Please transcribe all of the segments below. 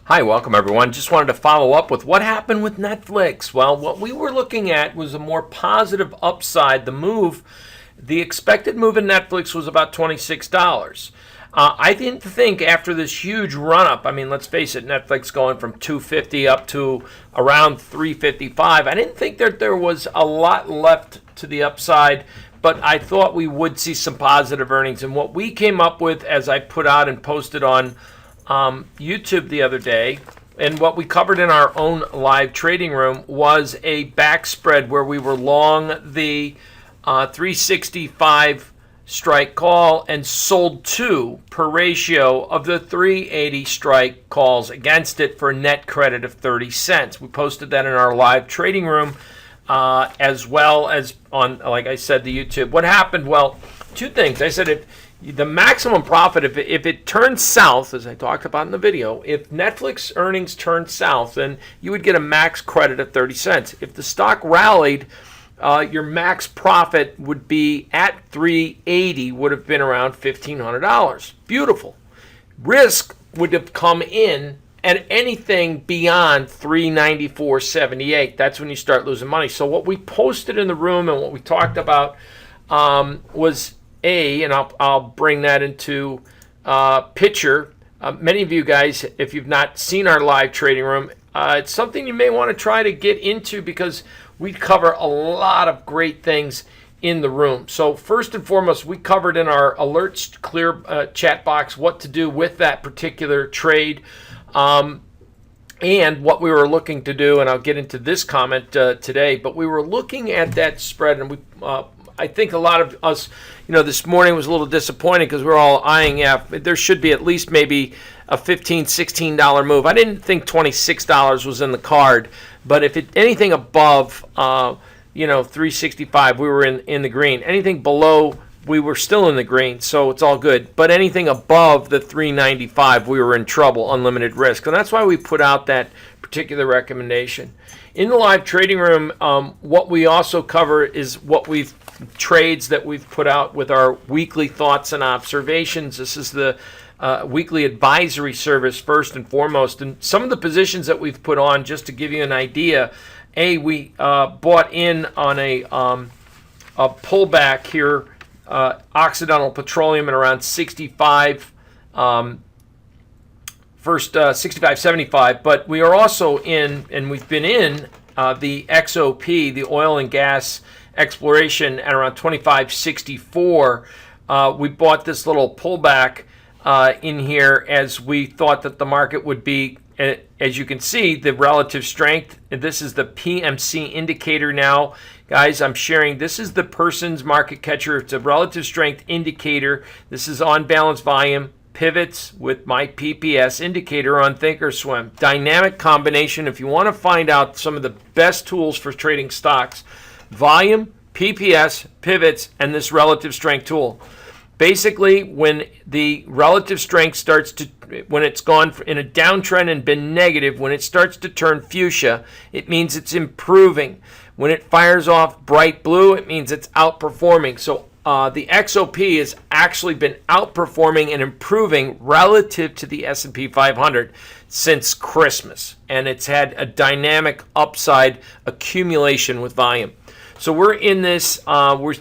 Hi, welcome everyone. Just wanted to follow up with what happened with Netflix. Well, what we were looking at was a more positive upside. The expected move in Netflix was about $26. I didn't think after this huge run-up, I mean, let's face it, Netflix going from 250 up to around 355, I didn't think that there was a lot left to the upside, but I thought we would see some positive earnings. And what we came up with, as I put out and posted on YouTube the other day, and what we covered in our own live trading room, was a back spread where we were long the 365 strike call and sold 2 per ratio of the 380 strike calls against it for a net credit of 30 cents. We posted that in our live trading room as well as on, like I said, the YouTube. What happened? Well, 2 things. I said if the maximum profit, if it turns south, as I talked about in the video, if Netflix earnings turn south, then you would get a max credit of 30 cents. If the stock rallied, your max profit would be at 380, would have been around $1,500. Beautiful. Risk would have come in at anything beyond 394.78. That's when you start losing money. So what we posted in the room and what we talked about was and I'll bring that into picture. Many of you guys, if you've not seen our live trading room, it's something you may want to try to get into because we cover a lot of great things in the room. So first and foremost, we covered in our alerts clear chat box what to do with that particular trade and what we were looking to do. And I'll get into this comment today, but we were looking at that spread, and I think a lot of us, this morning was a little disappointing because we're all eyeing there should be at least maybe a $15, $16 move. I didn't think $26 was in the card, but if anything above, 365, we were in the green. Anything below, we were still in the green, so it's all good. But anything above the 395, we were in trouble, unlimited risk. And that's why we put out that particular recommendation. In the live trading room, what we also cover is trades that we've put out with our weekly thoughts and observations. This is the weekly advisory service first and foremost. And some of the positions that we've put on, just to give you an idea, we bought in on a pullback here, Occidental Petroleum at around 65, first 65.75, but we are also in, and we've been in the XOP, the oil and gas exploration, at around 25.64. We bought this little pullback in here as we thought that the market would be, as you can see, the relative strength. And this is the PMC indicator now. Guys, I'm sharing, this is the person's market catcher. It's a relative strength indicator. This is on balance volume. Pivots with my PPS indicator on Thinkorswim. Dynamic combination. If you want to find out some of the best tools for trading stocks, volume, PPS, pivots, and this relative strength tool. Basically, when the relative strength when it's gone in a downtrend and been negative, when it starts to turn fuchsia, it means it's improving. When it fires off bright blue, it means it's outperforming. So the XOP has actually been outperforming and improving relative to the S&P 500 since Christmas. And it's had a dynamic upside accumulation with volume. So we're in this, we're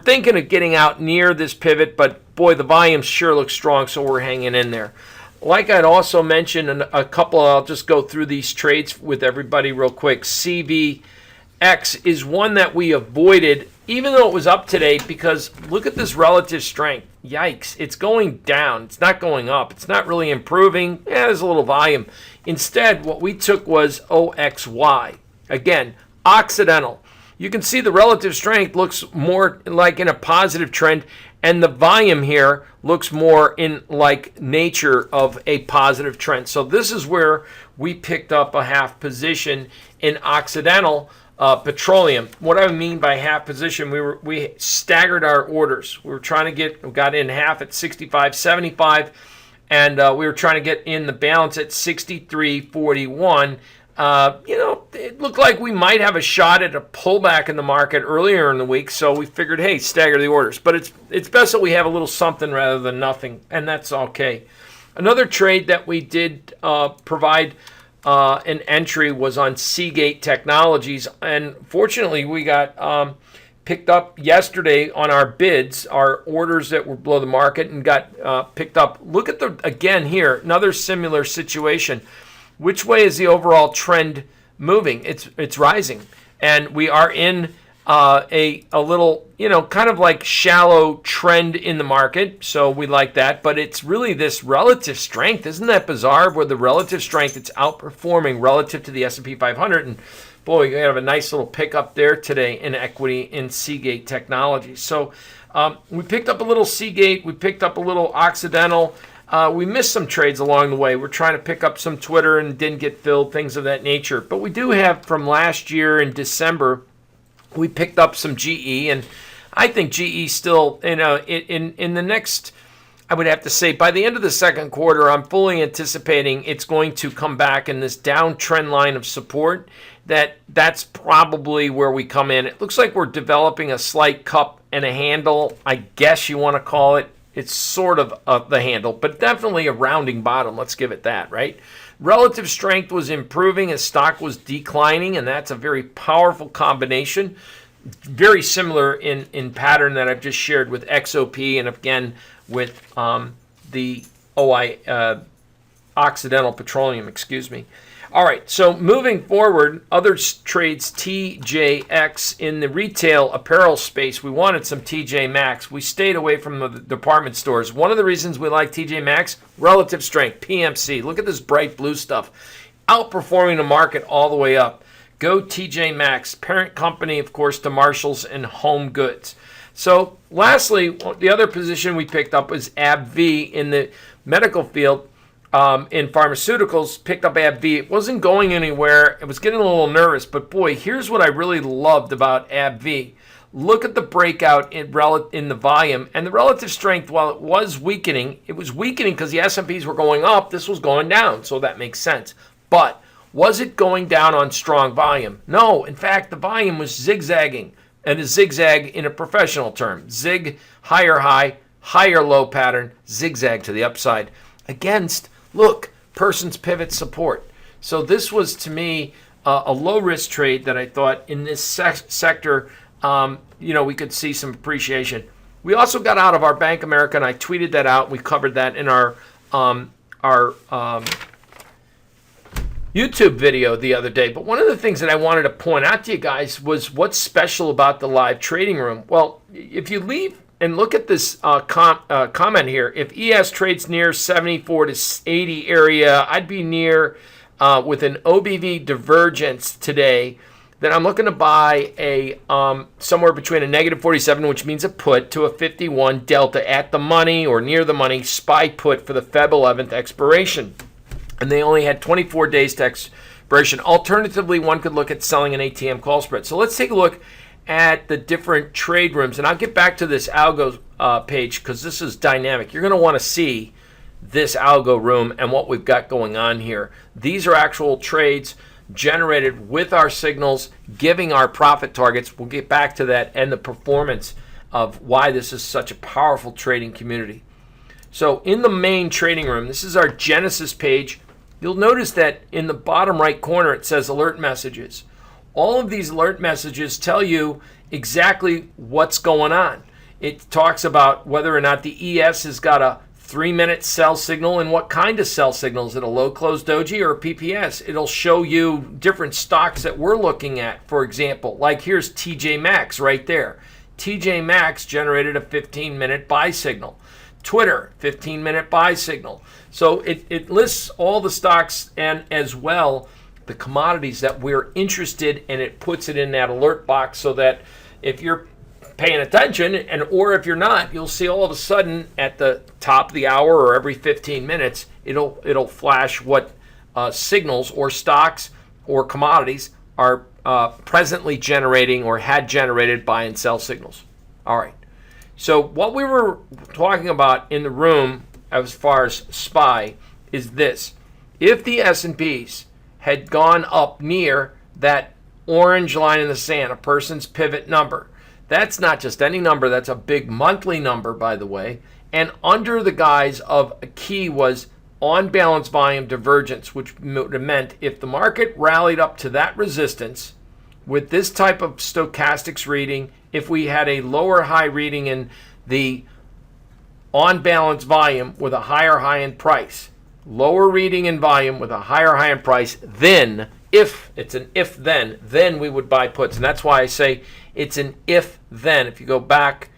thinking of getting out near this pivot, but boy, the volume sure looks strong, so we're hanging in there. Like I'd also mentioned a couple, I'll just go through these trades with everybody real quick. CVX is one that we avoided, even though it was up today, because look at this relative strength. Yikes, it's going down. It's not going up. It's not really improving. Yeah, there's a little volume. Instead, what we took was OXY. Again, Occidental. You can see the relative strength looks more like in a positive trend, and the volume here looks more in like nature of a positive trend. So this is where we picked up a half position in Occidental Petroleum. What I mean by half position, we staggered our orders. We got in half at 65.75, and we were trying to get in the balance at 63.41. It looked like we might have a shot at a pullback in the market earlier in the week, so we figured, hey, stagger the orders. But it's best that we have a little something rather than nothing, and that's okay. Another trade that we did provide an entry was on Seagate Technologies, and fortunately we got picked up yesterday on our bids, our orders that were below the market, and got picked up. Look at again here, another similar situation. Which way is the overall trend moving? It's rising, and we are in a little, kind of like shallow trend in the market, so we like that. But it's really this relative strength. Isn't that bizarre? Where the relative strength, it's outperforming relative to the S&P 500. And boy, you have a nice little pickup there today in equity in Seagate Technologies. So we picked up a little Seagate. We picked up a little Occidental. We missed some trades along the way. We're trying to pick up some Twitter and didn't get filled, things of that nature. But we do have from last year in December, we picked up some GE, and I think GE still, in the next, I would have to say, by the end of the second quarter, I'm fully anticipating it's going to come back in this downtrend line of support. That's probably where we come in. It looks like we're developing a slight cup and a handle, I guess you want to call it. It's sort of the handle, but definitely a rounding bottom. Let's give it that, right? Relative strength was improving as stock was declining, and that's a very powerful combination. Very similar in pattern that I've just shared with XOP and again with the Occidental Petroleum, excuse me. All right, so moving forward, other trades, TJX in the retail apparel space. We wanted some TJ Maxx. We stayed away from the department stores. One of the reasons we like TJ Maxx, relative strength, PMC. Look at this bright blue stuff. Outperforming the market all the way up. Go TJ Maxx, parent company, of course, to Marshalls and Home Goods. So lastly, the other position we picked up was AbbVie in the medical field. In pharmaceuticals, picked up AbbVie. It wasn't going anywhere. It was getting a little nervous, but boy, here's what I really loved about AbbVie. Look at the breakout in the volume and the relative strength. While it was weakening because the S&Ps were going up. This was going down, so that makes sense. But was it going down on strong volume? No. In fact, the volume was zigzagging, and a zigzag in a professional term. Zig, higher high, higher low pattern, zigzag to the upside against. Look, person's pivot support. So this was, to me, a low-risk trade that I thought in this sector, we could see some appreciation. We also got out of our Bank America, and I tweeted that out. We covered that in our YouTube video the other day. But one of the things that I wanted to point out to you guys was what's special about the live trading room. Well, if you leave and look at this comment here. If ES trades near 74 to 80 area, I'd be near with an OBV divergence today. Then I'm looking to buy a somewhere between a negative 47, which means a put, to a 51 delta at the money or near the money SPY put for the Feb 11th expiration. And they only had 24 days to expiration. Alternatively, one could look at selling an ATM call spread. So let's take a look at the different trade rooms, and I'll get back to this Algo page because this is dynamic. You're going to want to see this Algo room and what we've got going on here. These are actual trades generated with our signals, giving our profit targets. We'll get back to that and the performance of why this is such a powerful trading community. So in the main trading room, this is our Genesis page. You'll notice that in the bottom right corner it says alert messages. All of these alert messages tell you exactly what's going on. It talks about whether or not the ES has got a 3-minute sell signal and what kind of sell signal. Is it a low close doji or a PPS? It'll show you different stocks that we're looking at. For example, like here's TJ Maxx right there. TJ Maxx generated a 15-minute buy signal. Twitter, 15-minute buy signal. So it lists all the stocks and as well the commodities that we're interested in. It puts it in that alert box so that if you're paying attention or if you're not, you'll see all of a sudden at the top of the hour or every 15 minutes, it'll flash what signals or stocks or commodities are presently generating or had generated buy and sell signals. All right. So what we were talking about in the room as far as SPY is this. If the S&Ps had gone up near that orange line in the sand, a person's pivot number, that's not just any number, that's a big monthly number, by the way, and under the guise of a key was on balance volume divergence, which would have meant if the market rallied up to that resistance with this type of stochastics reading, if we had a lower high reading in the on balance volume with a higher high in price, lower reading in volume with a higher high in price, then if it's an if then we would buy puts. And that's why I say it's an if then. If you go back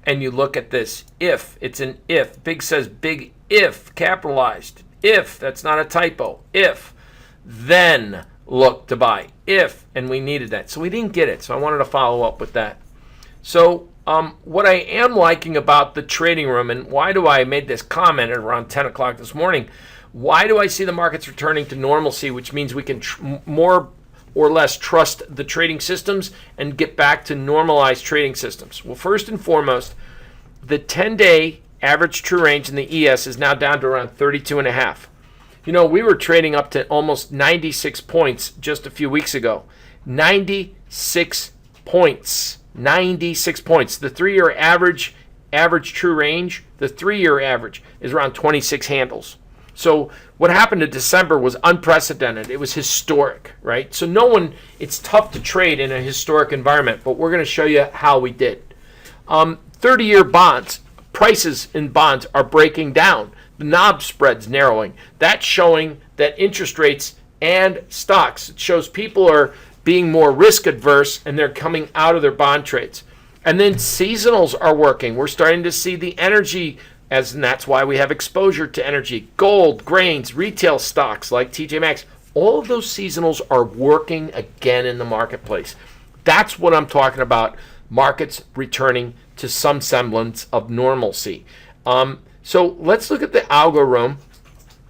and you look at this, if it's an if, big says big if, capitalized, if, that's not a typo, if, then look to buy, if, and we needed that. So we didn't get it, so I wanted to follow up with that. So what I am liking about the trading room, and why do I made this comment at around 10 o'clock this morning, why do I see the markets returning to normalcy, which means we can more or less trust the trading systems and get back to normalized trading systems? Well, first and foremost, the 10-day average true range in the ES is now down to around 32.5. You know, we were trading up to almost 96 points just a few weeks ago. 96 points. 96 points. The 3-year average true range, the 3-year average is around 26 handles. So what happened in December was unprecedented. It was historic, right? So it's tough to trade in a historic environment, but we're going to show you how we did. 30-year bonds, prices in bonds are breaking down. The knob spread's narrowing. That's showing that interest rates and stocks, it shows people are being more risk adverse and they're coming out of their bond trades. And then seasonals are working. We're starting to see the energy, and that's why we have exposure to energy. Gold, grains, retail stocks like TJ Maxx, all of those seasonals are working again in the marketplace. That's what I'm talking about, markets returning to some semblance of normalcy. So let's look at the Algo room.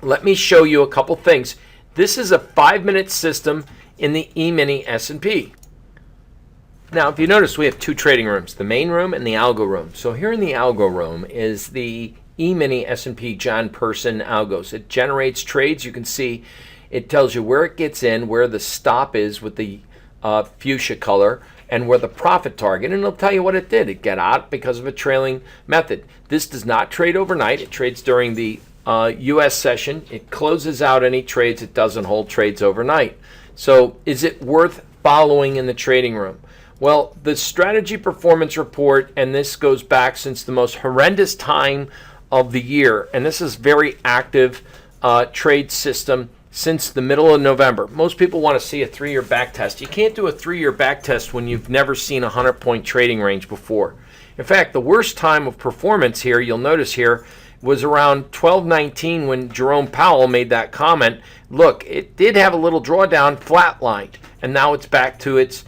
Let me show you a couple things. This is a 5-minute system in the E-mini S&P. Now, if you notice, we have two trading rooms, the main room and the Algo room. So here in the Algo room is the E-mini S&P John Person Algos. It generates trades. You can see it tells you where it gets in, where the stop is with the fuchsia color, and where the profit target, and it'll tell you what it did. It got out because of a trailing method. This does not trade overnight. It trades during the U.S. session. It closes out any trades. It doesn't hold trades overnight. So is it worth following in the trading room? Well, the strategy performance report, and this goes back since the most horrendous time of the year, and this is very active trade system since the middle of November. Most people want to see a 3-year back test. You can't do a 3-year back test when you've never seen a 100-point trading range before. In fact, the worst time of performance here, you'll notice here, was around 12/19 when Jerome Powell made that comment. Look, it did have a little drawdown, flatlined, and now it's back to its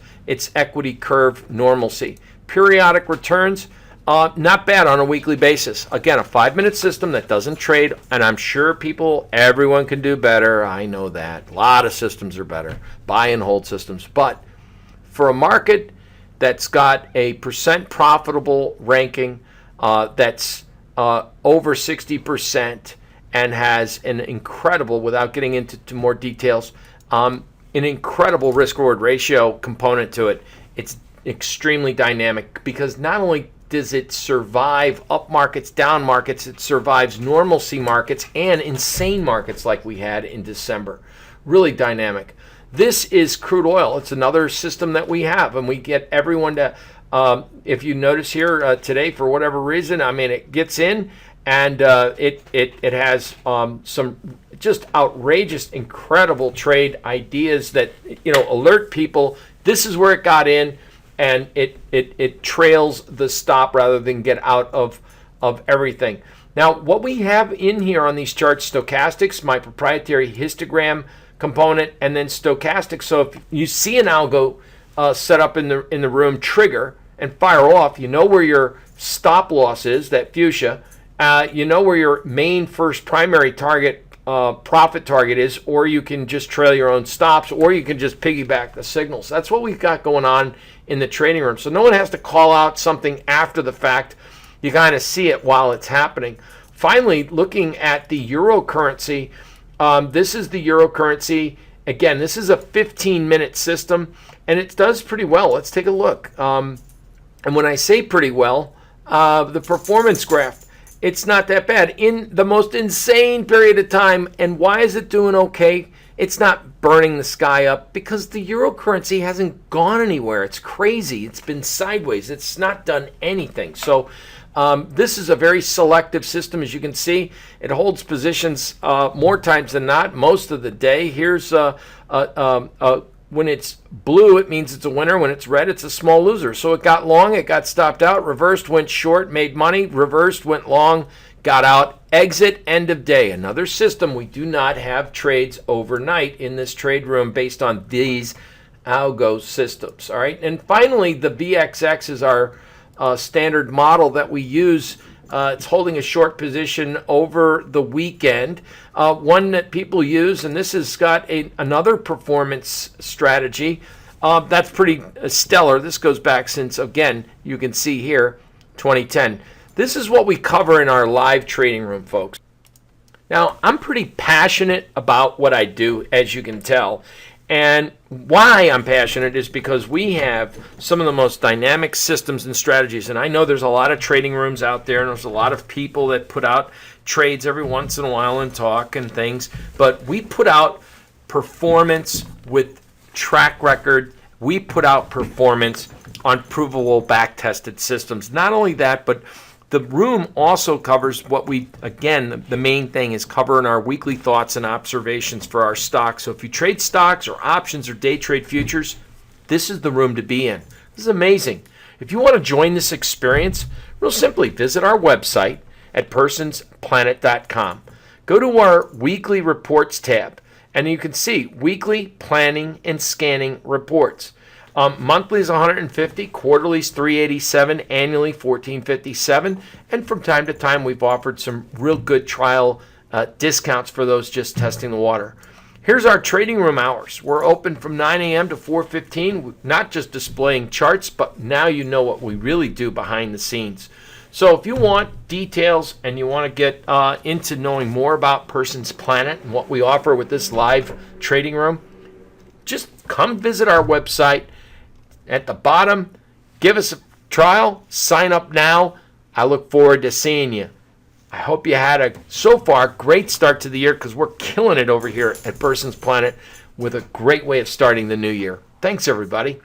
equity curve normalcy. Periodic returns, not bad on a weekly basis. Again, a 5-minute system that doesn't trade, and I'm sure everyone can do better. I know that. A lot of systems are better, buy and hold systems. But for a market that's got a percent profitable ranking that's over 60% and has an incredible, without getting into more details, an incredible risk-reward ratio component to it, it's extremely dynamic because not only does it survive up markets, down markets, it survives normalcy markets and insane markets like we had in December. Really dynamic. This is crude oil. It's another system that we have, and we get everyone to, if you notice here today, for whatever reason, I mean, it gets in and it has some just outrageous, incredible trade ideas that, alert people. This is where it got in, and it trails the stop rather than get out of everything. Now, what we have in here on these charts, stochastics, my proprietary histogram component, and then stochastic. So if you see an algo set up in the room trigger and fire off, you know where your stop loss is, that fuchsia. You know where your main first primary target, profit target is, or you can just trail your own stops, or you can just piggyback the signals. That's what we've got going on in the trading room. So no one has to call out something after the fact. You kind of see it while it's happening. Finally, looking at the euro currency, this is the euro currency. Again, this is a 15-minute system, and it does pretty well. Let's take a look. And when I say pretty well, the performance graph, it's not that bad in the most insane period of time. And why is it doing okay? It's not burning the sky up because the euro currency hasn't gone anywhere. It's crazy. It's been sideways. It's not done anything. So this is a very selective system. As you can see, it holds positions more times than not most of the day. Here's when it's blue, it means it's a winner. When it's red, it's a small loser. So it got long, it got stopped out, reversed, went short, made money, reversed, went long, got out, exit, end of day. Another system. We do not have trades overnight in this trade room based on these algo systems. All right. And finally, the VXX is our standard model that we use. It's holding a short position over the weekend. One that people use, and this has got another performance strategy that's pretty stellar. This goes back since, again, you can see here, 2010. This is what we cover in our live trading room, folks. Now, I'm pretty passionate about what I do, as you can tell. And why I'm passionate is because we have some of the most dynamic systems and strategies. And I know there's a lot of trading rooms out there, and there's a lot of people that put out trades every once in a while and talk and things. But we put out performance with track record. We put out performance on provable back-tested systems. Not only that, but the room also covers what we, again, the main thing is covering our weekly thoughts and observations for our stocks. So if you trade stocks or options or day trade futures, this is the room to be in. This is amazing. If you want to join this experience, real simply visit our website at personsplanet.com. Go to our weekly reports tab, and you can see weekly planning and scanning reports. Monthly is 150, quarterly is 387, annually 1457, and from time to time we've offered some real good trial discounts for those just testing the water. Here's our trading room hours. We're open from 9 a.m. to 4:15, not just displaying charts, but now you know what we really do behind the scenes. So if you want details and you want to get into knowing more about Persons Planet and what we offer with this live trading room, just come visit our website. At the bottom, give us a trial, sign up now. I look forward to seeing you. I hope you had a, so far, great start to the year because we're killing it over here at Persons Planet with a great way of starting the new year. Thanks, everybody.